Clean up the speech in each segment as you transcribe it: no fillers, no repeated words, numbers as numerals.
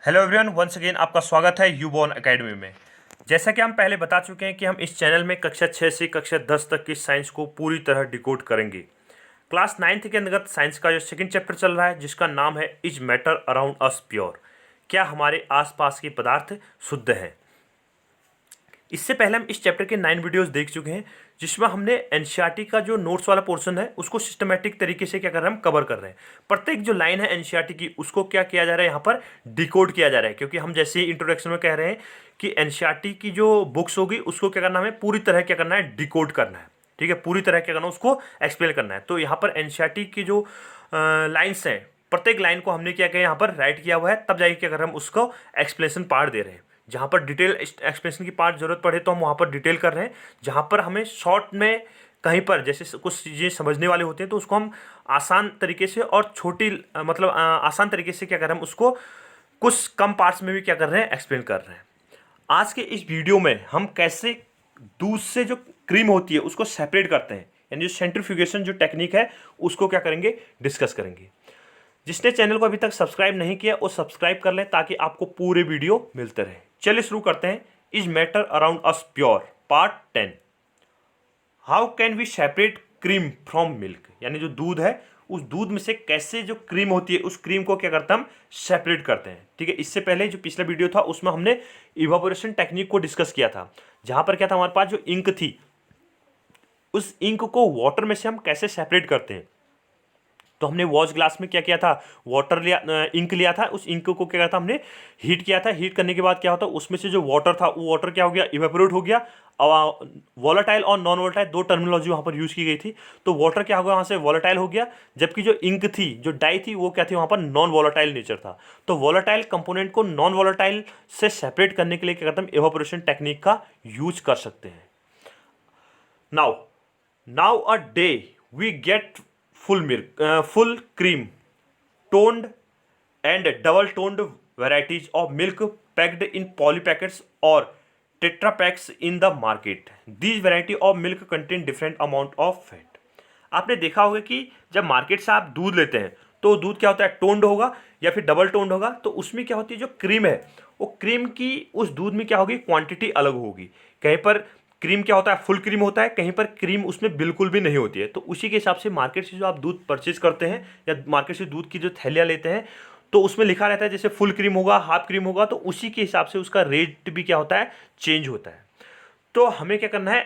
Hello everyone, once again आपका स्वागत है यूबॉर्न एकेडमी में। जैसा कि हम पहले बता चुके हैं कि हम इस चैनल में कक्षा 6 से कक्षा 10 तक की साइंस को पूरी तरह डिकोड करेंगे। क्लास 9th के अंतर्गत साइंस का जो सेकंड चैप्टर चल रहा है, जिसका नाम है is matter around us pure, क्या हमारे आसपास के पदार्थ शुद्ध हैं। इससे पहले हम इस चैप्टर के 9 वीडियोस देख चुके हैं, जिसमें हमने एनसीईआरटी का जो नोट्स वाला पोर्शन है उसको सिस्टमेटिक तरीके से क्या कर रहे हैं, हम कवर कर रहे हैं। प्रत्येक जो लाइन है एनसीईआरटी की उसको क्या किया जा रहा है, यहाँ पर डिकोड किया जा रहा है, क्योंकि हम जैसे ही इंट्रोडक्शन में कह रहे हैं कि एनसीईआरटी की जो बुक्स होगी उसको क्या करना, हमें पूरी तरह क्या करना है, डिकोड करना है। ठीक है, पूरी तरह क्या करना, उसको एक्सप्लेन करना है। तो यहाँ पर एनसीईआरटी की जो लाइन्स हैं, प्रत्येक लाइन को हमने क्या किया, यहाँ पर राइट किया हुआ है, तब जाके क्या कर रहे हैं, हम उसको एक्सप्लेनेशन पार्ट दे रहे हैं। जहाँ पर डिटेल एक्सप्लेनेशन की पार्ट जरूरत पड़े तो हम वहाँ पर डिटेल कर रहे हैं। जहाँ पर हमें शॉर्ट में कहीं पर जैसे कुछ चीज़ें समझने वाले होते हैं तो उसको हम आसान तरीके से और छोटी आसान तरीके से क्या कर रहे हैं, हम उसको कुछ कम पार्ट्स में भी क्या कर रहे हैं, एक्सप्लेन कर रहे हैं। आज के इस वीडियो में हम कैसे दूध से जो क्रीम होती है उसको सेपरेट करते हैं, यानी जो सेंट्रीफ्यूगेशन जो टेक्निक है उसको क्या करेंगे, डिस्कस करेंगे। जिसने चैनल को अभी तक सब्सक्राइब नहीं किया वो सब्सक्राइब कर लें ताकि आपको पूरे वीडियो मिलते रहे। चलिए शुरू करते हैं। Is matter around us pure part 10। How can we separate cream from milk, यानी जो दूध है उस दूध में से कैसे जो क्रीम होती है उस क्रीम को क्या करते हैं, हम सेपरेट करते हैं। ठीक है, इससे पहले जो पिछला वीडियो था उसमें हमने इवापोरेशन टेक्निक को डिस्कस किया था, जहां पर क्या था, हमारे पास जो इंक थी उस इंक को वाटर में से हम कैसे सेपरेट करते हैं। तो हमने वॉश ग्लास में क्या किया था, वाटर लिया, इंक लिया था। उस इंक को क्या किया था, हमने हीट किया था। हीट करने के बाद क्या होता है, उसमें से जो वाटर था वो वाटर क्या हो गया, इवेपोरेट हो गया। वॉलेटाइल और नॉन वॉलेटाइल दो टर्मिनोलॉजी वहाँ पर यूज़ की गई थी। तो वाटर क्या हो गया, वहाँ से वॉलेटाइल हो गया, जबकि जो इंक थी, जो डाई थी, वो क्या थी, वहाँ पर नॉन वॉलेटाइल नेचर था। तो वॉलेटाइल कंपोनेंट को नॉन वॉलेटाइल से सेपरेट करने के लिए क्या करते हैं, हम इवेपोरेशन टेक्निक का यूज कर सकते हैं। Now a day we get full milk, full cream, toned and double toned varieties of milk packed in poly packets or tetra packs in the market. These variety of milk contain different amount of fat. आपने देखा होगा कि जब market से आप दूध लेते हैं तो दूध क्या होता है, टोन्ड होगा या फिर डबल टोन्ड होगा। तो उसमें क्या होती है, जो क्रीम है वो क्रीम की उस दूध में क्या होगी, क्वांटिटी अलग होगी। कहीं पर क्रीम क्या होता है, फुल क्रीम होता है, कहीं पर क्रीम उसमें बिल्कुल भी नहीं होती है। तो उसी के हिसाब से मार्केट से जो आप दूध परचेज करते हैं या मार्केट से दूध की जो थैलियाँ लेते हैं तो उसमें लिखा रहता है जैसे फुल क्रीम होगा, हाफ क्रीम होगा, तो उसी के हिसाब से उसका रेट भी क्या होता है, चेंज होता है। तो हमें क्या करना है,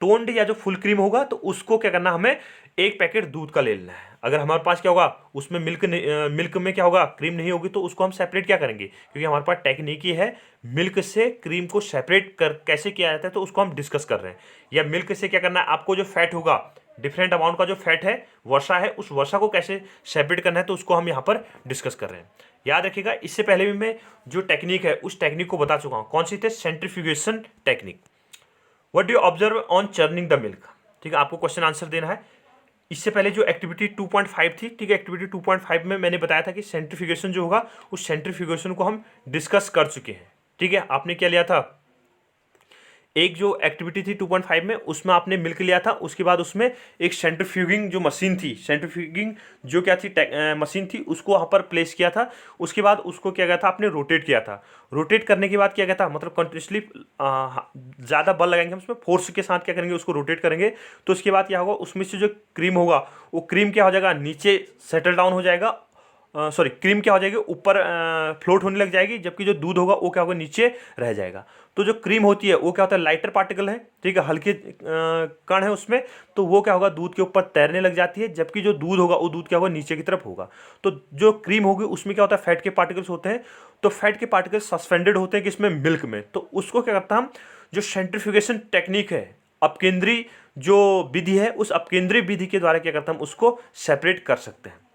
टोन्ड या जो फुल क्रीम होगा तो उसको क्या करना, हमें एक पैकेट दूध का ले लेना है। अगर हमारे पास क्या होगा, उसमें मिल्क में क्या होगा, क्रीम नहीं होगी, तो उसको हम सेपरेट क्या करेंगे, क्योंकि हमारे पास टेक्निक ही है मिल्क से क्रीम को सेपरेट कर कैसे किया जाता है, तो उसको हम डिस्कस कर रहे हैं। या मिल्क से क्या करना है, आपको जो फैट होगा, डिफरेंट अमाउंट का जो फैट है, वर्षा है, उस वर्षा को कैसे सेपरेट करना है, तो उसको हम यहाँ पर डिस्कस कर रहे हैं। याद रखिएगा, इससे पहले भी मैं जो टेक्निक है उस टेक्निक को बता चुका हूँ। कौन सी थे, centrifugation technique. What do you observe on churning the milk. ठीक है, आपको क्वेश्चन आंसर देना है। इससे पहले जो एक्टिविटी 2.5 थी, ठीक है, एक्टिविटी 2.5 में मैंने बताया था कि सेंट्रीफ्यूगेशन जो होगा उस सेंट्रीफ्यूगेशन को हम डिस्कस कर चुके हैं। ठीक है, आपने क्या लिया था, एक जो एक्टिविटी थी 2.5 में उसमें आपने मिल्क लिया था, उसके बाद उसमें एक सेंट्रीफ्यूगिंग जो मशीन थी, सेंट्रीफ्यूगिंग जो क्या थी, मशीन थी, उसको वहाँ पर प्लेस किया था। उसके बाद उसको क्या गया था, आपने रोटेट किया था। रोटेट करने के बाद क्या गया था, मतलब कंटिन्यूसली ज़्यादा बल लगाएंगे हम उसमें, फोर्स के साथ क्या करेंगे, उसको रोटेट करेंगे। तो उसके बाद क्या होगा, उसमें से जो क्रीम होगा वो क्रीम क्या हो जाएगा, नीचे सेटल डाउन हो जाएगा। सॉरी, क्रीम क्या हो जाएगी, ऊपर फ्लोट होने लग जाएगी, जबकि जो दूध होगा वो क्या होगा, नीचे रह जाएगा। तो जो क्रीम होती है वो क्या होता है, लाइटर पार्टिकल है, ठीक है, हल्के कण है उसमें, तो वो क्या होगा, दूध के ऊपर तैरने लग जाती है, जबकि जो दूध होगा वो दूध क्या होगा, नीचे की तरफ होगा। तो जो क्रीम होगी उसमें क्या होता है, फैट के पार्टिकल्स होते हैं। तो फैट के पार्टिकल्स सस्पेंडेड होते हैं किसमें, मिल्क में। तो उसको क्या करता है, हम जो सेंट्रीफ्यूगेशन टेक्निक है, अपकेंद्री जो विधि है, उस अपकेंद्री विधि के द्वारा क्या करता है, हम उसको सेपरेट कर सकते हैं।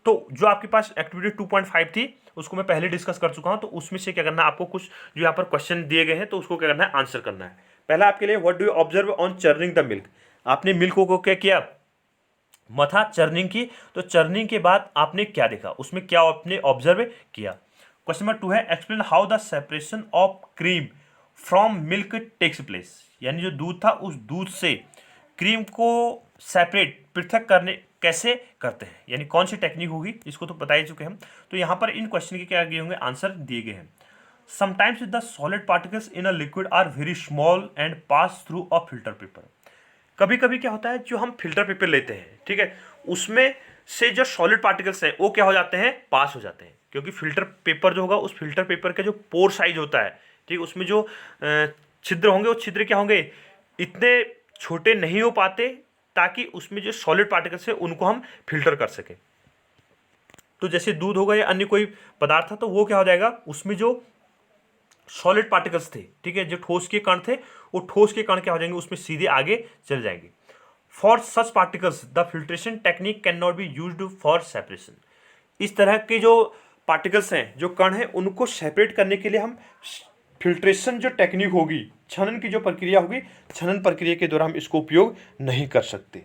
तो जो आपके पास एक्टिविटी 2.5 थी उसको मैं पहले डिस्कस कर चुका हूं। तो उसमें से क्या करना है, आपको कुछ जो यहाँ पर क्वेश्चन दिए गए हैं तो उसको क्या करना है, आंसर करना है। पहला आपके लिए, what do you observe on churning the milk. आपने मिल्क को क्या किया, मथा, चर्निंग की। तो चर्निंग के बाद आपने क्या देखा, उसमें क्या आपने ऑब्जर्व किया। क्वेश्चन नंबर 2 है, explain how the separation of cream from milk takes place. यानी जो दूध था उस दूध से क्रीम को सेपरेट, पृथक करने कैसे करते हैं, यानी कौन सी टेक्निक होगी, इसको तो बता ही चुके हम। तो यहाँ पर इन क्वेश्चन के क्या दिए होंगे, आंसर दिए गए हैं। Sometimes the solid particles in a liquid are very small and pass through a filter paper. कभी कभी क्या होता है, जो हम फिल्टर पेपर लेते हैं, ठीक है, उसमें से जो सॉलिड पार्टिकल्स हैं वो क्या हो जाते हैं, पास हो जाते हैं, क्योंकि फिल्टर पेपर जो होगा, उस फिल्टर पेपर का जो पोर साइज होता है, ठीक, उसमें जो छिद्र होंगे, वो छिद्र क्या होंगे, इतने छोटे नहीं हो पाते, ताकि उसमें जो सॉलिड पार्टिकल्स है उनको हम फिल्टर कर सकें। तो जैसे दूध होगा या अन्य कोई पदार्थ था, तो वो क्या हो जाएगा, उसमें जो सॉलिड पार्टिकल्स थे, ठीक है, जो ठोस के कण थे, वो ठोस के कण क्या हो जाएंगे, उसमें सीधे आगे चल जाएंगे। For such particles the filtration technique can not be used for separation. इस तरह के जो पार्टिकल्स हैं, जो कण हैं, उनको सेपरेट करने के लिए हम फिल्ट्रेशन जो टेक्निक होगी, छनन की जो प्रक्रिया होगी, छनन प्रक्रिया के द्वारा हम इसको उपयोग नहीं कर सकते।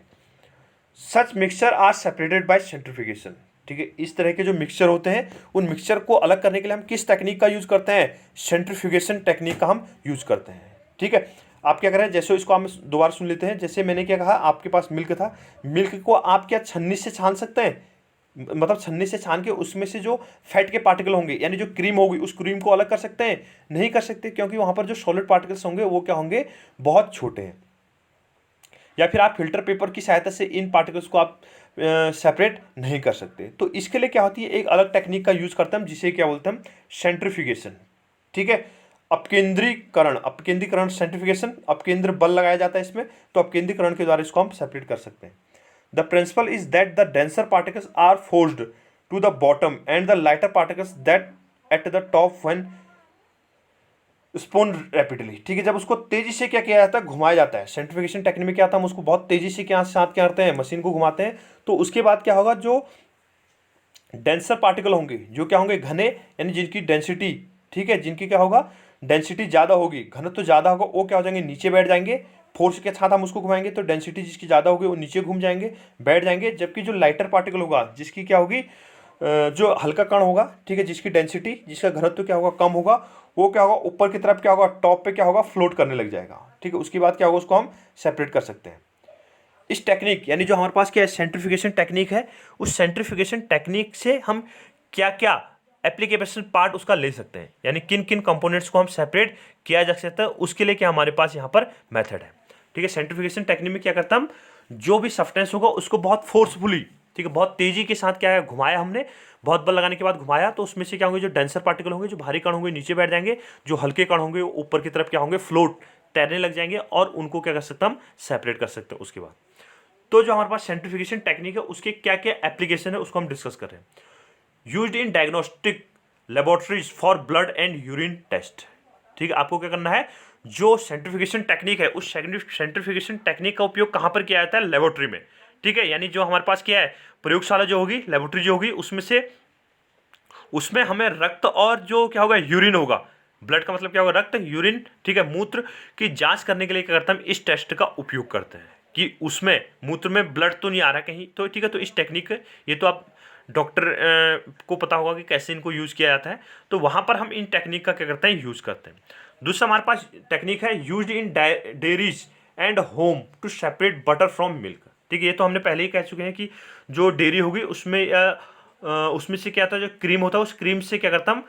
Such mixture are separated by centrifugation, ठीक है, इस तरह के जो मिक्सचर होते हैं, उन मिक्सचर को अलग करने के लिए हम किस टेक्निक का यूज करते हैं, सेंट्रीफ्यूगेशन टेक्निक का हम यूज करते हैं, ठीक है। आप क्या कर रहे हैं, जैसे इसको हम दोबारा सुन लेते हैं। जैसे मैंने क्या कहा, आपके पास मिल्क था, मिल्क को आप क्या छन्नी से छान सकते हैं, मतलब छन्नी से छान के उसमें से जो फैट के पार्टिकल होंगे, यानी जो क्रीम होगी, उस क्रीम को अलग कर सकते हैं, नहीं कर सकते, क्योंकि वहां पर जो सॉलिड पार्टिकल्स होंगे वो क्या होंगे, बहुत छोटे हैं। या फिर आप फिल्टर पेपर की सहायता से इन पार्टिकल्स को आप सेपरेट नहीं कर सकते। तो इसके लिए क्या होती है, एक अलग टेक्निक का यूज करते हैं हम, जिसे क्या बोलते हैं हम, सेंट्रीफ्यूगेशन, ठीक है। अपकेंद्रीकरण, अपकेंद्रीकरण सेंट्रीफ्यूगेशन, अपकेंद्र बल लगाया जाता है इसमें, तो अपकेंद्रीकरण के द्वारा इसको हम सेपरेट कर सकते हैं। The principle is that the denser particles are forced to the bottom and the lighter particles that at the top when spun rapidly, ठीक है, जब उसको तेजी से क्या किया जाता है, घुमाया जाता है। सेंट्रीफ्यूगेशन टेक्निक में क्या आता है, हम उसको बहुत तेजी से क्या साथ क्या करते हैं, मशीन को घुमाते हैं। तो उसके बाद क्या होगा, जो डेंसर पार्टिकल होंगे, जो क्या होंगे, घने, यानी जिनकी डेंसिटी, ठीक है, जिनकी क्या होगा, डेंसिटी ज़्यादा होगी, घनत्व तो ज़्यादा होगा, वो क्या हो जाएंगे, नीचे बैठ जाएंगे। फोर्स के साथ हम उसको घुमाएंगे तो डेंसिटी जिसकी ज़्यादा होगी वो नीचे घूम जाएंगे, बैठ जाएंगे। जबकि जो लाइटर पार्टिकल होगा, जिसकी क्या होगी, जो हल्का कण होगा, ठीक है, जिसकी डेंसिटी, जिसका घनत्व क्या होगा, कम होगा, वो क्या होगा, ऊपर की तरफ क्या होगा, टॉप पे क्या होगा, फ्लोट करने लग जाएगा, ठीक है। उसके बाद क्या होगा, उसको हम सेपरेट कर सकते हैं। इस टेक्निक, यानी जो हमारे पास क्या है, सेंट्रीफ्यूगेशन टेक्निक है, उस सेंट्रीफ्यूगेशन टेक्निक से हम क्या क्या एप्लीकेशन पार्ट उसका ले सकते हैं, यानी किन किन कंपोनेंट्स को हम सेपरेट किया जा सकता है, उसके लिए क्या हमारे पास यहाँ पर मेथड है, ठीक है। सेंट्रीफ्यूगेशन टेक्निक में क्या करता हम, जो भी सब्सटेंस होगा उसको बहुत फोर्सफुली, ठीक है, बहुत तेजी के साथ क्या है, घुमाया हमने, बहुत बल लगाने के बाद घुमाया, तो उसमें से क्या होंगे, जो डेंसर पार्टिकल होंगे, जो भारी कण होंगे, नीचे बैठ जाएंगे, जो हल्के कण होंगे वो ऊपर की तरफ क्या होंगे, फ्लोट, तैरने लग जाएंगे, और उनको क्या कर सकते हैं, हम सेपरेट कर सकते हैं। उसके बाद तो जो हमारे पास सेंट्रीफ्यूगेशन टेक्निक है, उसके क्या क्या एप्लीकेशन है, उसको हम डिस्कस कर रहे हैं। Used in diagnostic laboratories for blood and urine test, ठीक है। आपको क्या करना है, जो सेंट्रीफ्यूगेशन टेक्निक है, उस सेंट्रीफ्यूगेशन टेक्निक का उपयोग कहाँ पर किया जाता है, लेबोरेटरी में, ठीक है। यानी जो हमारे पास क्या है, प्रयोगशाला जो होगी, लेबोरेटरी जो होगी, उसमें हमें रक्त और जो क्या होगा, यूरिन होगा, ब्लड का मतलब क्या होगा, रक्त, यूरिन, ठीक है, मूत्र की जांच करने के लिए क्या करते हैं, हम इस टेस्ट का उपयोग करते हैं कि उसमें मूत्र में ब्लड तो नहीं आ रहा कहीं, तो ठीक है। तो इस टेक्निक, ये तो आप डॉक्टर को पता होगा कि कैसे इनको यूज़ किया जाता है, तो वहाँ पर हम इन टेक्निक का क्या करते हैं, यूज़ करते हैं। दूसरा हमारे पास टेक्निक है, used in dairies and home to separate butter from milk, ठीक है। ये तो हमने पहले ही कह चुके हैं कि जो डेयरी होगी उसमें से क्या होता है, जो क्रीम होता है, उस क्रीम से क्या करता हम,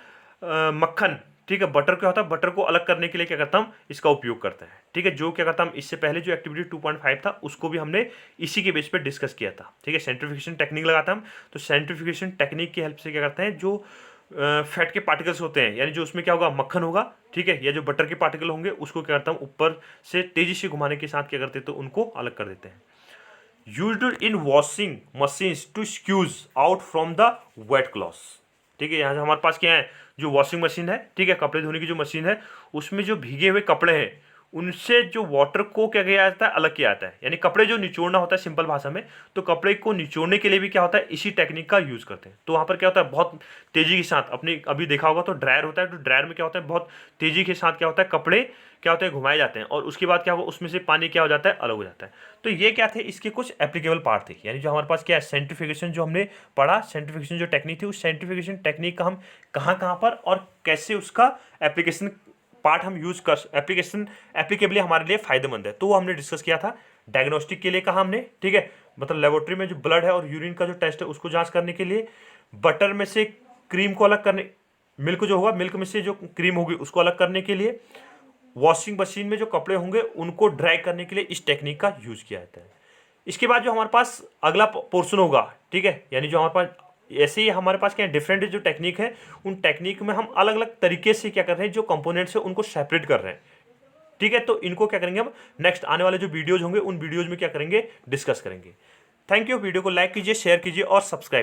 मक्खन, ठीक है, बटर क्या होता है, बटर को अलग करने के लिए क्या करता हम, इसका उपयोग करते हैं, ठीक है। जो क्या करता हम, इससे पहले जो एक्टिविटी 2.5 था, उसको भी हमने इसी के बेस पे डिस्कस किया था, ठीक है। सेंट्रीफ्यूगेशन टेक्निक लगाता हम, तो सेंट्रीफ्यूगेशन टेक्निक की हेल्प से क्या करते हैं, जो फैट के पार्टिकल्स होते हैं, यानी जो उसमें क्या होगा, मक्खन होगा, ठीक है, या जो बटर के पार्टिकल होंगे, उसको क्या करता हूँ, ऊपर से तेजी से घुमाने के साथ क्या करते हैं, तो उनको अलग कर देते हैं। Used in washing machines to squeeze out from the wet clothes, ठीक है। यहाँ से हमारे पास क्या है, जो वॉशिंग मशीन है, ठीक है, कपड़े धोने की जो मशीन है, उसमें जो भीगे हुए कपड़े हैं, उनसे जो वाटर को क्या किया जाता है, अलग किया जाता है, यानी कपड़े जो निचोड़ना होता है सिंपल भाषा में, तो कपड़े को निचोड़ने के लिए भी क्या होता है, इसी टेक्निक का यूज़ करते हैं। तो वहाँ पर क्या होता है, बहुत तेज़ी के साथ, अपनी अभी देखा होगा तो ड्रायर होता है, तो ड्रायर में क्या होता है, बहुत तेज़ी के साथ क्या होता है, कपड़े क्या होते हैं, घुमाए जाते हैं, और उसके बाद क्या होगा, उसमें से पानी क्या हो जाता है, अलग हो जाता है। तो ये क्या थे, इसके कुछ एप्लीकेबल पार्ट थे, यानी जो हमारे पास क्या है, सेंट्रीफ्यूगेशन जो हमने पढ़ा, सेंट्रीफ्यूगेशन जो टेक्निक थी, उस सेंट्रीफ्यूगेशन टेक्निक का हम कहाँ कहाँ पर और कैसे उसका एप्लीकेशन पार्ट हम यूज कर, एप्लीकेबली हमारे लिए फायदेमंद है, तो वो हमने डिस्कस किया था। डायग्नोस्टिक के लिए कहा हमने, ठीक है, मतलब लेबोरेटरी में जो ब्लड है और यूरिन का जो टेस्ट है उसको जांच करने के लिए, बटर में से क्रीम को अलग करने, मिल्क जो होगा मिल्क में से जो क्रीम होगी उसको अलग करने के लिए, वॉशिंग मशीन में जो कपड़े होंगे उनको ड्राई करने के लिए इस टेक्निक का यूज किया जाता है। इसके बाद जो हमारे पास अगला पोर्शन होगा, ठीक है, यानी जो हमारे पास ऐसे ही हमारे पास क्या डिफरेंट जो टेक्निक है, उन टेक्निक में हम अलग अलग तरीके से क्या कर रहे हैं, जो कंपोनेंट्स है उनको सेपरेट कर रहे हैं, ठीक है। तो इनको क्या करेंगे हम नेक्स्ट आने वाले जो वीडियोज होंगे उन वीडियोज में क्या करेंगे, डिस्कस करेंगे। Thank you. वीडियो को लाइक कीजिए, शेयर कीजिए और सब्सक्राइब